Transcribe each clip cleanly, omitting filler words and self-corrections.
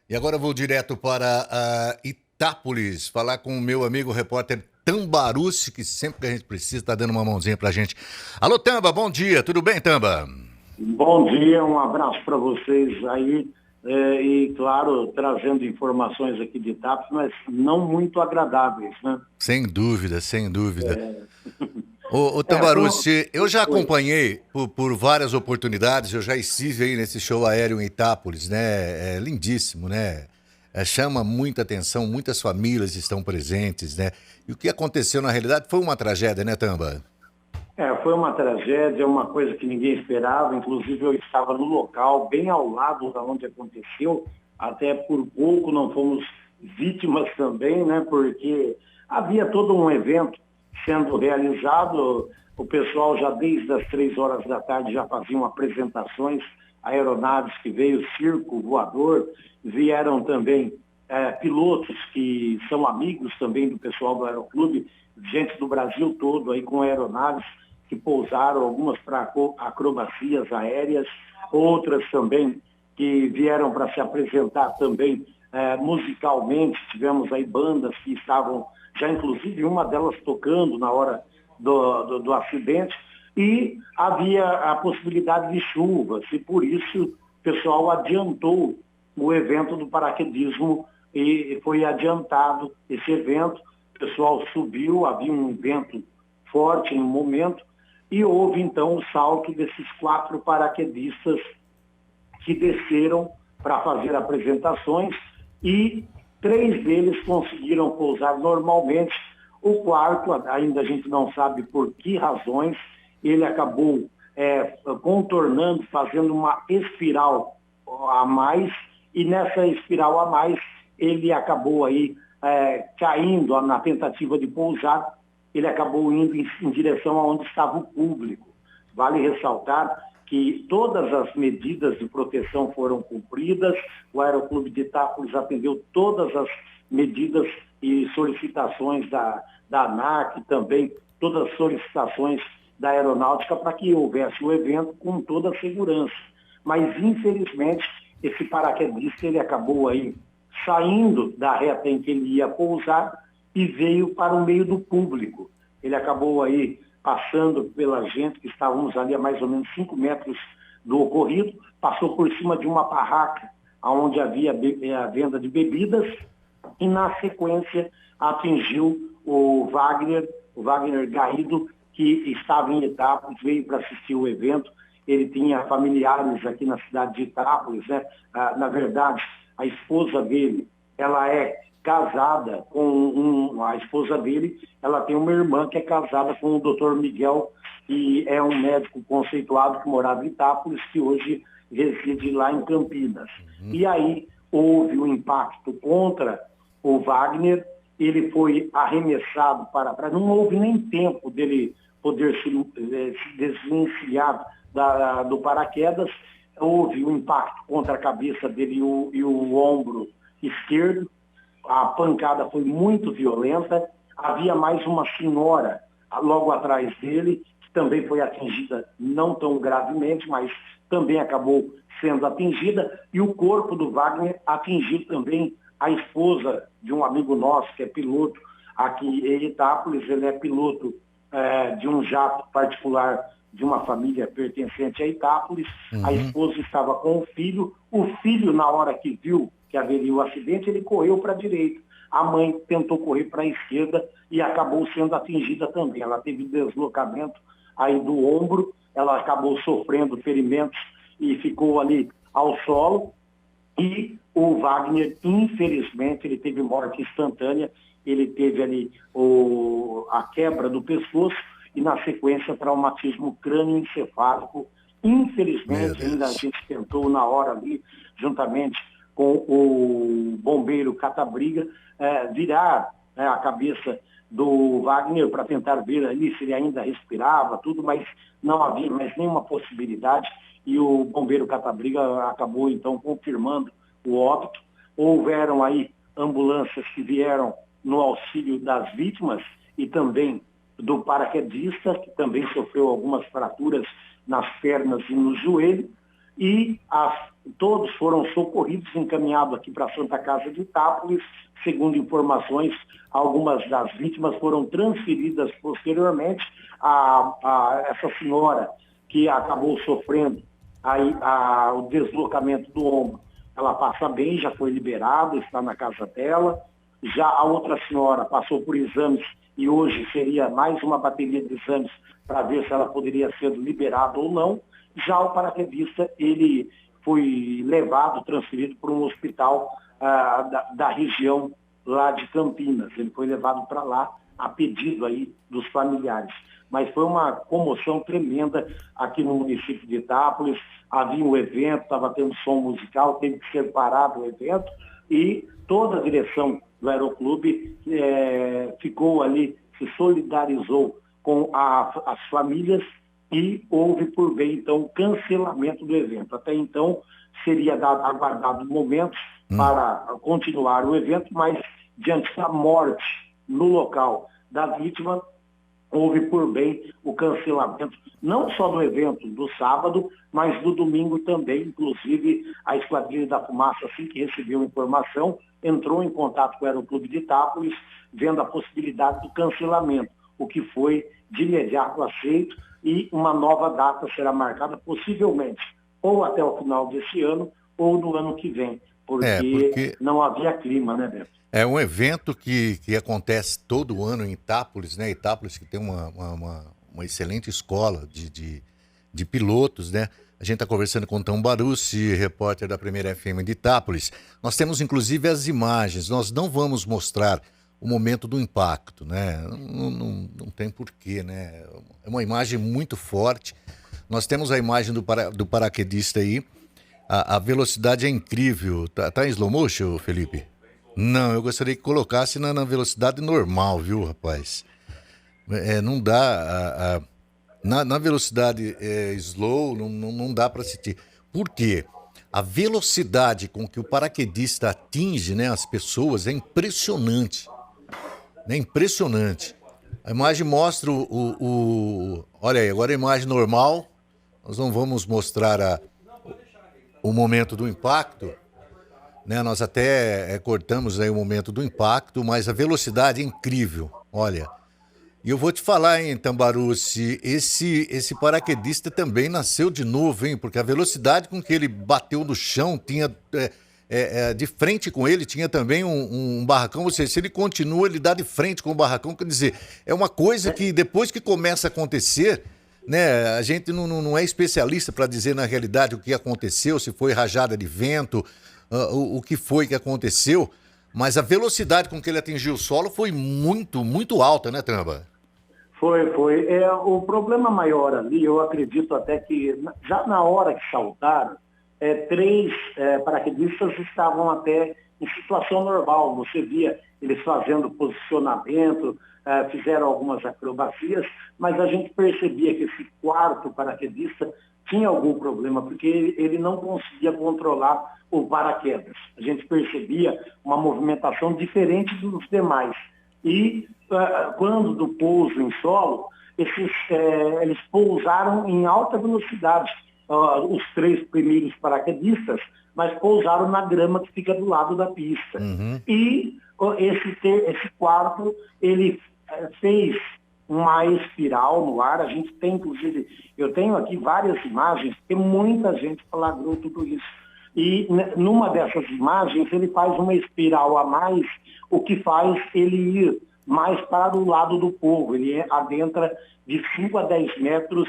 E agora eu vou direto para Itápolis, falar com o meu amigo repórter Tambarucci, que sempre que a gente precisa está dando uma mãozinha pra gente. Alô, Tamba, bom dia, tudo bem, Tamba? Bom dia, um abraço para vocês aí, e claro, trazendo informações aqui de Itápolis, mas não muito agradáveis, né? Sem dúvida, sem dúvida. Ô É, foi, um- Tambarucci, eu já foi. acompanhei por várias oportunidades, eu já estive aí nesse show aéreo em Itápolis, né? É lindíssimo, né? Chama muita atenção, muitas famílias estão presentes, né? E o que aconteceu na realidade foi uma tragédia, né, Tamba? Foi uma tragédia, uma coisa que ninguém esperava, inclusive eu estava no local, bem ao lado da onde aconteceu, até por pouco não fomos vítimas também, né? Porque havia todo um evento sendo realizado, o pessoal já desde as 3 horas da tarde já faziam apresentações, aeronaves que veio, circo voador, vieram também pilotos que são amigos também do pessoal do Aeroclube, gente do Brasil todo aí com aeronaves que pousaram, algumas para acrobacias aéreas, outras também que vieram para se apresentar também musicalmente. Tivemos aí bandas que estavam, já inclusive uma delas tocando na hora do acidente, e havia a possibilidade de chuvas, e por isso o pessoal adiantou o evento do paraquedismo e foi adiantado esse evento. O pessoal subiu, havia um vento forte no momento, e houve então o salto desses 4 paraquedistas que desceram para fazer apresentações, e 3 deles conseguiram pousar normalmente. O quarto, ainda a gente não sabe por que razões, ele acabou contornando, fazendo uma espiral a mais, e nessa espiral a mais ele acabou aí caindo na tentativa de pousar, ele acabou indo em direção aonde estava o público. Vale ressaltar que todas as medidas de proteção foram cumpridas, o Aeroclube de Itápolis atendeu todas as medidas e solicitações da ANAC, também todas as solicitações da Aeronáutica para que houvesse o evento com toda a segurança. Mas, infelizmente, esse paraquedista ele acabou aí saindo da reta em que ele ia pousar e veio para o meio do público. Ele acabou aí passando pela gente, que estávamos ali a mais ou menos 5 metros do ocorrido, passou por cima de uma barraca onde havia a venda de bebidas, e na sequência atingiu o Wagner Garrido, que estava em Itápolis, veio para assistir o evento. Ele tinha familiares aqui na cidade de Itápolis, né? Na verdade, a esposa dele, ela é casada com a esposa dele, ela tem uma irmã que é casada com o Dr. Miguel, que é um médico conceituado que morava em Itápolis, que hoje reside lá em Campinas. E aí houve um impacto contra o Wagner, ele foi arremessado para trás, não houve nem tempo dele poder se desvencilhar do paraquedas, houve um impacto contra a cabeça dele e o ombro esquerdo. A pancada foi muito violenta, havia mais uma senhora logo atrás dele, que também foi atingida, não tão gravemente, mas também acabou sendo atingida, e o corpo do Wagner atingiu também a esposa de um amigo nosso, que é piloto aqui em Itápolis. Ele é piloto de um jato particular de uma família pertencente a Itápolis. A esposa estava com o filho, na hora que viu que haveria o acidente, ele correu para a direita. A mãe tentou correr para a esquerda e acabou sendo atingida também. Ela teve deslocamento aí do ombro, ela acabou sofrendo ferimentos e ficou ali ao solo. E o Wagner, infelizmente, ele teve morte instantânea, ele teve ali a quebra do pescoço e, na sequência, traumatismo crânioencefálico. Meu Infelizmente, ainda a Deus. gente tentou na hora ali, juntamente com o bombeiro Catabriga, virar a cabeça do Wagner para tentar ver ali se ele ainda respirava, tudo, mas não havia mais nenhuma possibilidade, e o bombeiro Catabriga acabou então confirmando o óbito. Houveram aí ambulâncias que vieram no auxílio das vítimas e também do paraquedista, que também sofreu algumas fraturas nas pernas e no joelho, e todos foram socorridos, encaminhados aqui para a Santa Casa de Itápolis. Segundo informações, algumas das vítimas foram transferidas posteriormente. Essa senhora que acabou sofrendo o deslocamento do ombro, ela passa bem, já foi liberada, está na casa dela. Já a outra senhora passou por exames e hoje seria mais uma bateria de exames para ver se ela poderia ser liberada ou não. Já o paraquedista, ele foi levado, transferido para um hospital da região lá de Campinas. Ele foi levado para lá a pedido aí dos familiares. Mas foi uma comoção tremenda aqui no município de Itápolis. Havia um evento, estava tendo som musical, teve que ser parado o evento e toda a direção do Aeroclube ficou ali, se solidarizou com as famílias e houve por bem, então, o cancelamento do evento. Até então, seria aguardado momentos para continuar o evento, mas diante da morte no local da vítima, houve por bem o cancelamento, não só do evento do sábado, mas do domingo também. Inclusive, a Esquadrilha da Fumaça, assim que recebeu informação, entrou em contato com o Aeroclube de Itápolis, vendo a possibilidade do cancelamento, o que foi de imediato aceito, e uma nova data será marcada, possivelmente, ou até o final desse ano, ou no ano que vem, porque não havia clima, né, Beto? É um evento que acontece todo ano em Itápolis, né? Itápolis que tem uma excelente escola de pilotos, né? A gente está conversando com o Tom Barucci, repórter da Primeira FM de Itápolis. Nós temos, inclusive, as imagens. Nós não vamos mostrar o momento do impacto, né? Não tem porquê, né? É uma imagem muito forte. Nós temos a imagem do paraquedista aí. A velocidade é incrível. Tá em slow motion, Felipe? Não, eu gostaria que colocasse na velocidade normal, viu, rapaz? Não dá... Na velocidade slow, não dá para assistir. Por quê? A velocidade com que o paraquedista atinge, né, as pessoas é impressionante. É impressionante. A imagem mostra Olha aí, agora a imagem normal. Nós não vamos mostrar o momento do impacto, né? Nós até cortamos aí o momento do impacto, mas a velocidade é incrível. Olha, e eu vou te falar, hein, Tambarucci, esse paraquedista também nasceu de novo, hein? Porque a velocidade com que ele bateu no chão tinha... de frente com ele tinha também um barracão, ou seja, se ele continua, ele dá de frente com o barracão, quer dizer, é uma coisa que depois que começa a acontecer, né, a gente não é especialista para dizer na realidade o que aconteceu, se foi rajada de vento, o que foi que aconteceu, mas a velocidade com que ele atingiu o solo foi muito, muito alta, né, Tramba? Foi. O problema maior ali, eu acredito até que já na hora que saltaram, 3 paraquedistas estavam até em situação normal. Você via eles fazendo posicionamento, fizeram algumas acrobacias, mas a gente percebia que esse 4º paraquedista tinha algum problema, porque ele não conseguia controlar o paraquedas. A gente percebia uma movimentação diferente dos demais. E quando do pouso em solo, eles pousaram em alta velocidade. Os 3 primeiros paraquedistas, mas pousaram na grama que fica do lado da pista. Uhum. E esse 4º, ele fez uma espiral no ar. A gente tem, inclusive, eu tenho aqui várias imagens, porque muita gente flagrou tudo isso. E numa dessas imagens, ele faz uma espiral a mais, o que faz ele ir mais para o lado do povo. Ele adentra de 5 a 10 metros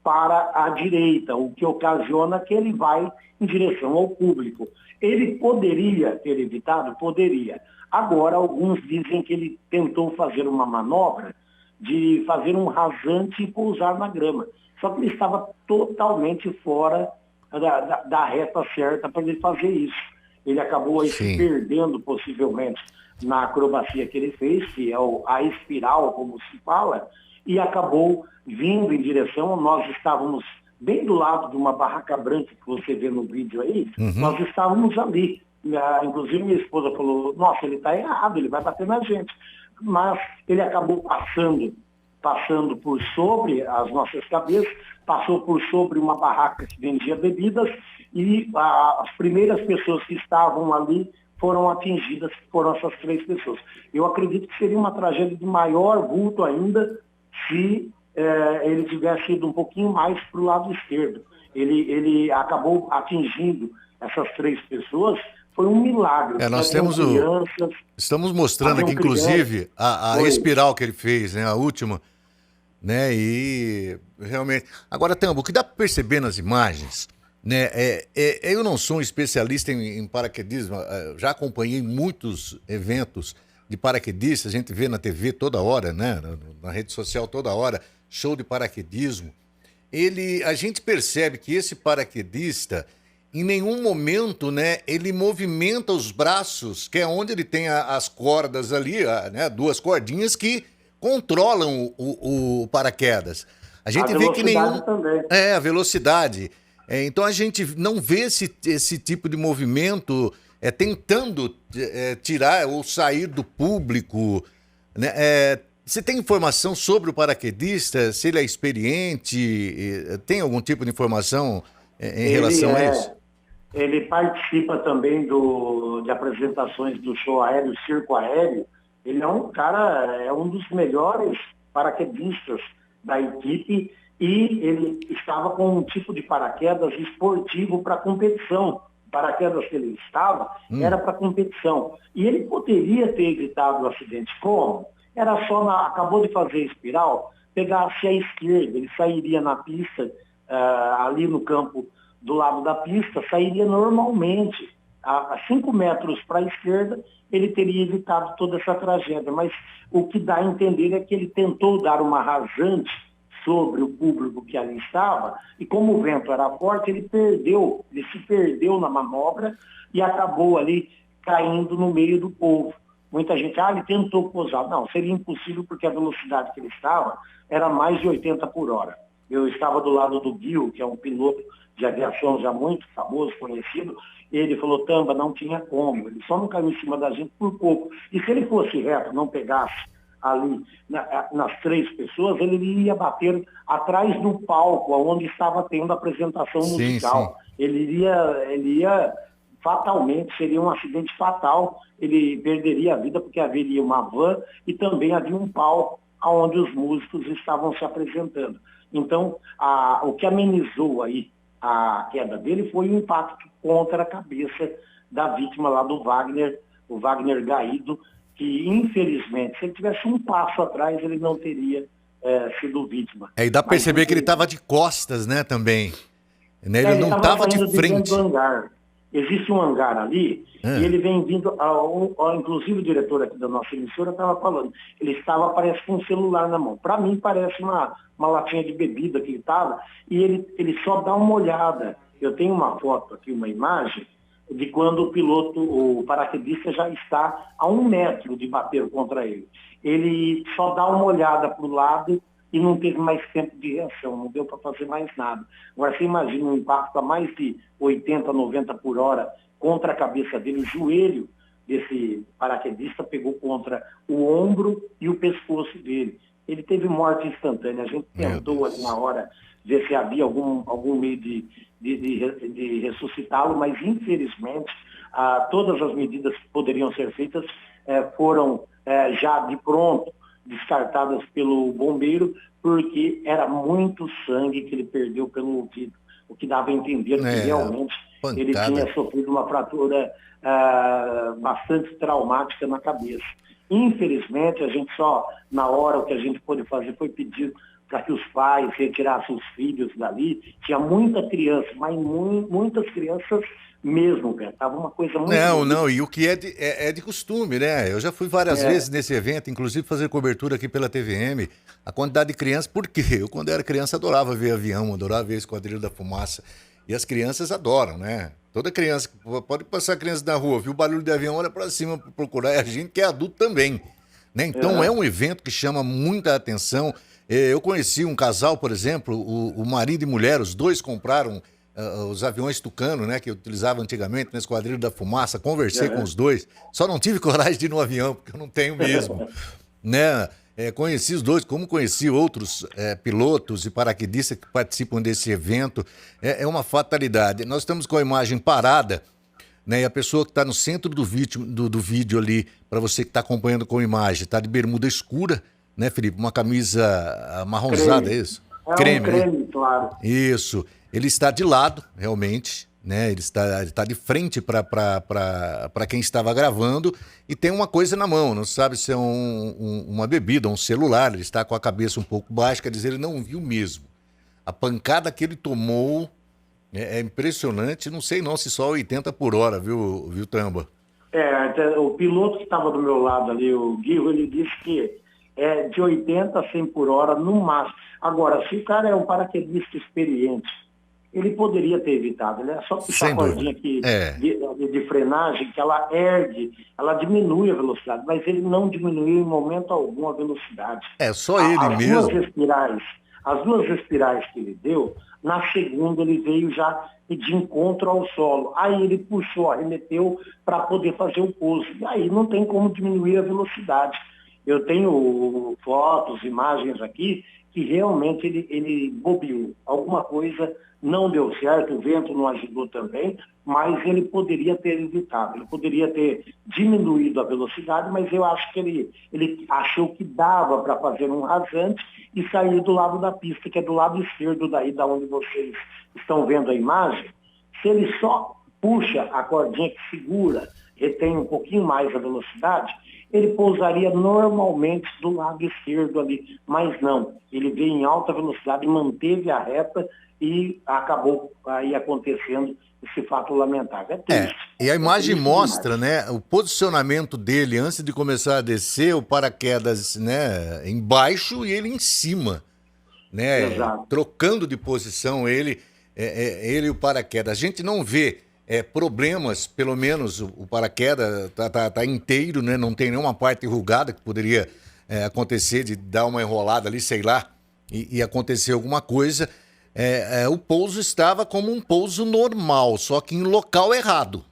para a direita, o que ocasiona que ele vai em direção ao público. Ele poderia ter evitado? Poderia. Agora, alguns dizem que ele tentou fazer uma manobra de fazer um rasante e pousar na grama. Só que ele estava totalmente fora da reta certa para ele fazer isso. Ele acabou aí se perdendo, possivelmente, na acrobacia que ele fez, que é a espiral, como se fala, e acabou vindo em direção, nós estávamos bem do lado de uma barraca branca que você vê no vídeo aí, nós estávamos ali. Inclusive minha esposa falou, nossa, ele está errado, ele vai bater na gente. Mas ele acabou passando passando por sobre as nossas cabeças, passou por sobre uma barraca que vendia bebidas e as primeiras pessoas que estavam ali foram atingidas, foram essas 3 pessoas. Eu acredito que seria uma tragédia de maior vulto ainda se ele tivesse ido um pouquinho mais para o lado esquerdo. Ele acabou atingindo essas 3 pessoas, foi um milagre. Nós temos estamos mostrando aqui, inclusive, a espiral que ele fez, né? A última, né? E realmente... Agora, Tambo, o que dá para perceber nas imagens, né? Eu não sou um especialista em paraquedismo, já acompanhei muitos eventos de paraquedistas, a gente vê na TV toda hora, né? Na rede social toda hora, show de paraquedismo. A gente percebe que esse paraquedista, em nenhum momento, né, ele movimenta os braços, que é onde ele tem as cordas ali, né, 2 cordinhas que controlam o paraquedas. A gente vê que nenhum... também. A velocidade. Então a gente não vê esse tipo de movimento tentando tirar ou sair do público, né? Você tem informação sobre o paraquedista? Se ele é experiente? Tem algum tipo de informação em relação a isso? Ele participa também de apresentações do show aéreo, circo aéreo. Ele é um cara, é um dos melhores paraquedistas da equipe e ele estava com um tipo de paraquedas esportivo para competição. O paraquedas que ele estava era para competição. E ele poderia ter evitado o acidente. Como? Era só, acabou de fazer espiral, pegasse à esquerda, ele sairia na pista, ali no campo do lado da pista, sairia normalmente. A 5 metros para a esquerda, ele teria evitado toda essa tragédia. Mas o que dá a entender é que ele tentou dar uma rasante sobre o público que ali estava, e como o vento era forte, ele se perdeu na manobra e acabou ali caindo no meio do povo. Muita gente, ele tentou pousar. Não, seria impossível porque a velocidade que ele estava era mais de 80 por hora. Eu estava do lado do Gil, que é um piloto de aviação já muito famoso, conhecido. Ele falou, Tamba, não tinha como. Ele só não caiu em cima da gente por pouco. E se ele fosse reto, não pegasse ali nas 3 pessoas, ele ia bater atrás do palco, onde estava tendo a apresentação musical. Sim. Ele ia fatalmente, seria um acidente fatal, ele perderia a vida porque haveria uma van e também havia um palco onde os músicos estavam se apresentando. Então, o que amenizou aí a queda dele foi o impacto contra a cabeça da vítima lá do Wagner, o Wagner Gaído, que infelizmente, se ele tivesse um passo atrás, ele não teria sido vítima. E dá para perceber que ele estava de costas, né, também. Né? Ele não estava de frente. Do hangar. Existe um hangar ali, e ele vem vindo, inclusive o diretor aqui da nossa emissora estava falando, ele estava, parece, com um celular na mão. Para mim, parece uma latinha de bebida que ele estava, e ele só dá uma olhada. Eu tenho uma foto aqui, uma imagem, de quando o paraquedista já está a 1 metro de bater contra ele. Ele só dá uma olhada para o lado e não teve mais tempo de reação, não deu para fazer mais nada. Agora, você imagina um impacto a mais de 80, 90 por hora contra a cabeça dele, o joelho desse paraquedista pegou contra o ombro e o pescoço dele. Ele teve morte instantânea. A gente tentou ali na hora ver se havia algum meio de ressuscitá-lo, mas infelizmente todas as medidas que poderiam ser feitas foram já de pronto descartadas pelo bombeiro, porque era muito sangue que ele perdeu pelo ouvido, o que dava a entender que realmente ele tinha sofrido uma fratura bastante traumática na cabeça. Infelizmente, a gente só, na hora, o que a gente pôde fazer foi pedir para que os pais retirassem os filhos dali. Tinha muita criança, mas muitas crianças mesmo, cara. Tava uma coisa muito... Não, e o que é de costume, né? Eu já fui várias vezes nesse evento, inclusive fazer cobertura aqui pela TVM, a quantidade de crianças, porque eu, quando era criança, adorava ver avião, adorava ver Esquadrilha da Fumaça, e as crianças adoram, né? Toda criança, pode passar a criança na rua, viu o barulho de avião, olha para cima para procurar, e a gente que é adulto também, né? Então é um evento que chama muita atenção. Eu conheci um casal, por exemplo, o marido e mulher, os dois compraram os aviões Tucano, né, que eu utilizava antigamente na Esquadrilha da Fumaça, conversei com os dois, só não tive coragem de ir no avião, porque eu não tenho mesmo, né? Conheci os dois, como conheci outros pilotos e paraquedistas que participam desse evento. É uma fatalidade. Nós estamos com a imagem parada, né? E a pessoa que está no centro do vídeo ali, para você que está acompanhando com a imagem, está de bermuda escura, né, Felipe? Uma camisa marronzada, é Creme. isso? É um Creme, né? creme, claro. Isso. Ele está de lado, realmente, né? Ele está de frente para quem estava gravando e tem uma coisa na mão, não sabe se é uma bebida, um celular. Ele está com a cabeça um pouco baixa, quer dizer, ele não viu mesmo. A pancada que ele tomou é impressionante, não sei não se só 80 por hora, viu, Tamba? Até o piloto que estava do meu lado ali, o Guilherme, ele disse que é de 80 a 100 por hora no máximo. Agora, se o cara é um paraquedista experiente, ele poderia ter evitado. Ele é só puxar a Sem cordinha dúvida. aqui É, de frenagem, que ela ergue, ela diminui a velocidade, mas ele não diminuiu em momento algum a velocidade. só ele As duas mesmo. espirais, as duas espirais que ele deu, na segunda ele veio já de encontro ao solo. Aí ele puxou, arremeteu para poder fazer o pouso. E aí não tem como diminuir a velocidade. Eu tenho fotos, imagens aqui, que realmente ele bobeou. Alguma coisa não deu certo, o vento não ajudou também, mas ele poderia ter evitado. Ele poderia ter diminuído a velocidade, mas eu acho que ele achou que dava para fazer um rasante e sair do lado da pista, que é do lado esquerdo daí, da onde vocês estão vendo a imagem. Se ele só puxa a cordinha que segura, retém um pouquinho mais a velocidade, ele pousaria normalmente do lado esquerdo ali, mas não. Ele veio em alta velocidade, manteve a reta e acabou aí acontecendo esse fato lamentável. É triste. E a imagem triste mostra, demais. né, o posicionamento dele antes de começar a descer, o paraquedas, né, embaixo e ele em cima, né, Exato. trocando de posição ele e o paraquedas. A gente não vê problemas, pelo menos o paraquedas tá inteiro, né, não tem nenhuma parte enrugada que poderia acontecer de dar uma enrolada ali, sei lá, e acontecer alguma coisa. O pouso estava como um pouso normal, só que em local errado.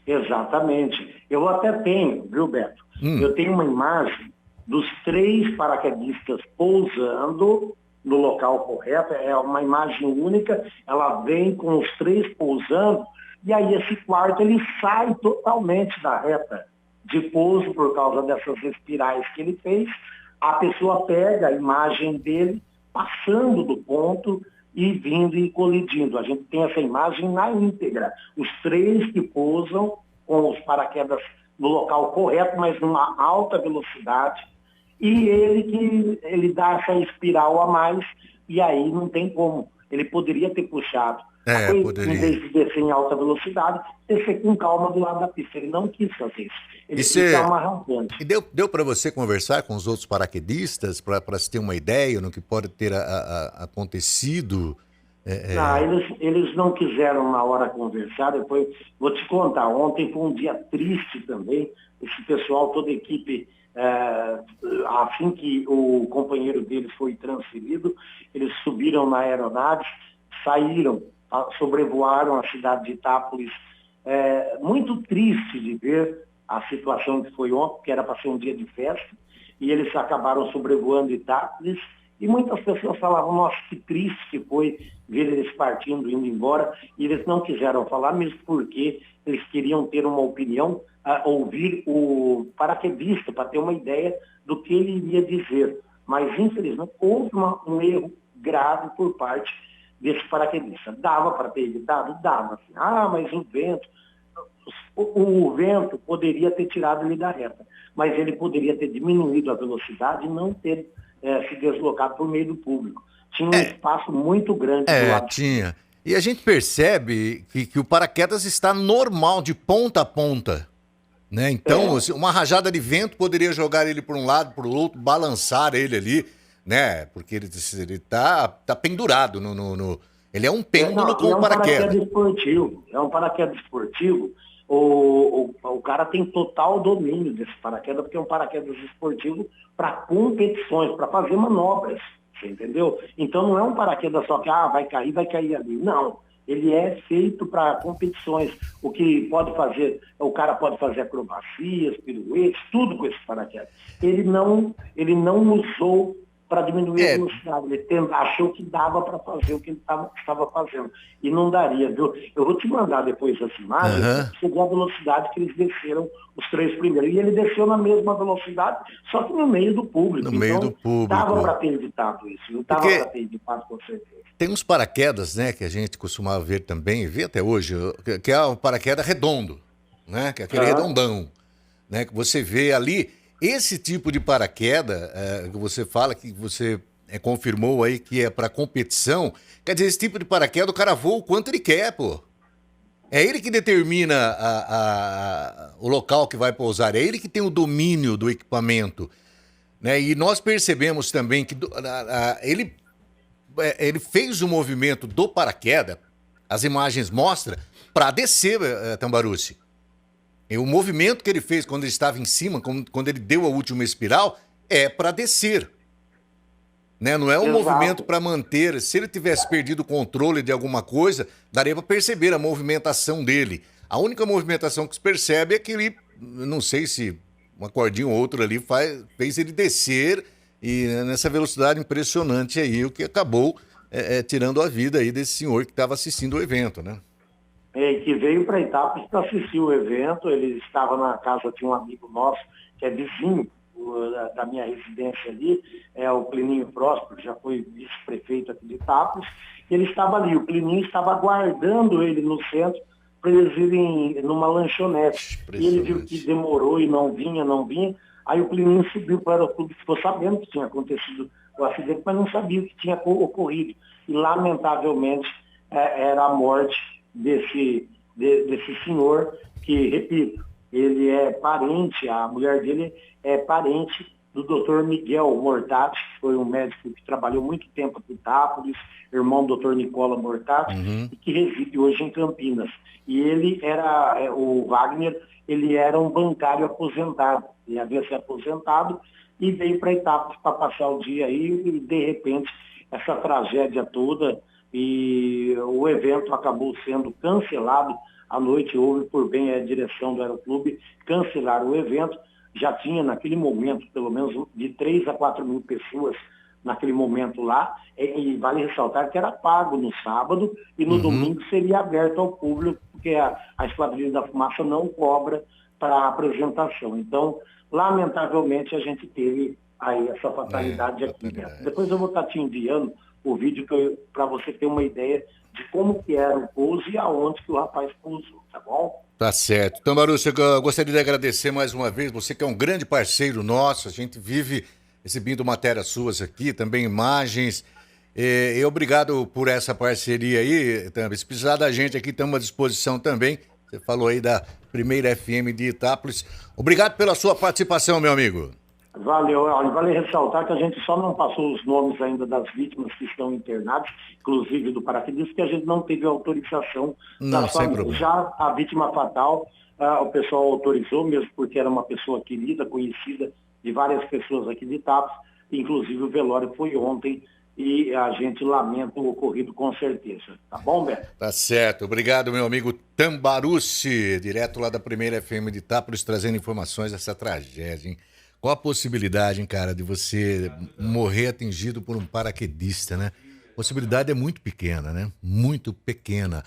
Exatamente. Eu até tenho, viu, Beto? Eu tenho uma imagem dos 3 paraquedistas pousando no local correto. É uma imagem única, ela vem com os 3 pousando, e aí esse quarto ele sai totalmente da reta de pouso por causa dessas espirais que ele fez. A pessoa pega a imagem dele passando do ponto e vindo e colidindo. A gente tem essa imagem na íntegra. Os 3 que pousam com os paraquedas no local correto, mas numa alta velocidade, e ele dá essa espiral a mais, e aí não tem como. Ele poderia ter puxado. Em Poderia. vez de descer em alta velocidade, descer com calma do lado da pista. Ele não quis fazer isso. Ele quis dar uma rampante. E deu para você conversar com os outros paraquedistas para se ter uma ideia no que pode ter acontecido? Eles não quiseram na hora conversar. Depois vou te contar. Ontem foi um dia triste também. Esse pessoal, toda a equipe, assim que o companheiro deles foi transferido, eles subiram na aeronave, saíram, sobrevoaram a cidade de Itápolis. Muito triste de ver a situação que foi ontem, que era para ser um dia de festa, e eles acabaram sobrevoando Itápolis, e muitas pessoas falavam, nossa, que triste que foi ver eles partindo, indo embora, e eles não quiseram falar, mesmo porque eles queriam ter uma opinião, ouvir o paraquedista, para ter uma ideia do que ele iria dizer. Mas, infelizmente, houve um erro grave por parte desse paraquedista. Dava para ter evitado? Dava. Mas o vento... O vento poderia ter tirado ele da reta, mas ele poderia ter diminuído a velocidade e não ter se deslocado por meio do público. Tinha um espaço muito grande do lado. Tinha. E a gente percebe que o paraquedas está normal, de ponta a ponta. Né? Então, uma rajada de vento poderia jogar ele para um lado, para o outro, balançar ele ali, né? Porque ele tá pendurado ele é um pêndulo com o paraquedas. É um paraquedas esportivo. O cara tem total domínio desse paraquedas, porque é um paraquedas esportivo para competições, para fazer manobras, você entendeu? Então não é um paraquedas só que vai cair ali. Não, Ele é feito para competições. O que pode fazer, o cara pode fazer acrobacias, piruetes, tudo com esse paraquedas. Ele não usou para diminuir a É, velocidade. Ele achou que dava para fazer o que ele estava fazendo. E não daria, viu? Eu vou te mandar depois as imagens para aham, você ver a velocidade que eles desceram os três primeiros. E ele desceu na mesma velocidade, só que no meio do no público. meio do Então, dava público. para ter evitado isso. Dava para Porque ter evitado com certeza. tem uns paraquedas, né, que a gente costumava ver também, e vê até hoje, que é o paraquedas redondo, né, que é aquele Aham. redondão, né, que você vê ali. Esse tipo de paraquedas que você fala, que você confirmou aí que é para competição, quer dizer, esse tipo de paraquedas o cara voa o quanto ele quer, pô. É ele que determina o local que vai pousar, é ele que tem o domínio do equipamento, né? E nós percebemos também que ele fez o movimento do paraquedas, as imagens mostram, para descer, Tambaruci. E o movimento que ele fez quando ele estava em cima, quando ele deu a última espiral, é para descer. Né? Não é um movimento Exato. para manter. Se ele tivesse perdido o controle de alguma coisa, daria para perceber a movimentação dele. A única movimentação que se percebe é que ele, não sei se uma cordinha ou outra ali fez ele descer e nessa velocidade impressionante aí, o que acabou tirando a vida aí desse senhor que estava assistindo o evento, né? Que veio para Itápolis para assistir o evento. Ele estava na casa de um amigo nosso, que é vizinho da minha residência ali, é o Plininho Próspero, que já foi vice-prefeito aqui de Itápolis. Ele estava ali, o Plininho estava aguardando ele no centro para eles irem numa lanchonete. E ele viu que Impressionante. demorou e não vinha, não vinha. Aí o Plininho subiu para o aeroporto, ficou sabendo que tinha acontecido o acidente, mas não sabia o que tinha ocorrido. E, lamentavelmente, era a morte desse senhor, que, repito, ele é parente, a mulher dele é parente do Dr. Miguel Mortati, que foi um médico que trabalhou muito tempo aqui em Itápolis, irmão do Dr. Nicola Mortati, Uhum. e que reside hoje em Campinas. E ele era, o Wagner, ele era um bancário aposentado, ele havia se aposentado e veio para Itápolis para passar o dia aí e, de repente, essa tragédia toda, e o evento acabou sendo cancelado à noite. Houve por bem a direção do Aeroclube cancelar o evento. Já tinha naquele momento pelo menos de 3 a 4 mil pessoas naquele momento lá, e vale ressaltar que era pago no sábado e no Uhum. domingo seria aberto ao público, porque a Esquadrilha da Fumaça não cobra para apresentação. Então, lamentavelmente, a gente teve aí essa fatalidade aqui, né? Fatalidade. Depois eu vou estar te enviando o vídeo para você ter uma ideia de como que era o pouso e aonde que o rapaz pousou, tá bom? Tá certo. Então, Marúcio, eu gostaria de agradecer mais uma vez. Você que é um grande parceiro nosso, a gente vive exibindo matérias suas aqui, também imagens. E obrigado por essa parceria aí, também. Se precisar da gente aqui, estamos à disposição também. Você falou aí da primeira FM de Itápolis. Obrigado pela sua participação, meu amigo. Valeu. Olha, vale ressaltar que a gente só não passou os nomes ainda das vítimas que estão internadas, inclusive do paraquedismo, porque a gente não teve autorização Não, das sem famílias. problema. Já a vítima fatal, o pessoal autorizou, mesmo porque era uma pessoa querida, conhecida de várias pessoas aqui de Itápolis, inclusive o velório foi ontem, e a gente lamenta o ocorrido com certeza. Tá bom, Beto? Tá certo. Obrigado, meu amigo Tambaruci, direto lá da primeira FM de Itápolis, trazendo informações dessa tragédia, hein? Qual a possibilidade, hein, cara, de você morrer atingido por um paraquedista, né? A possibilidade é muito pequena, né? Muito pequena.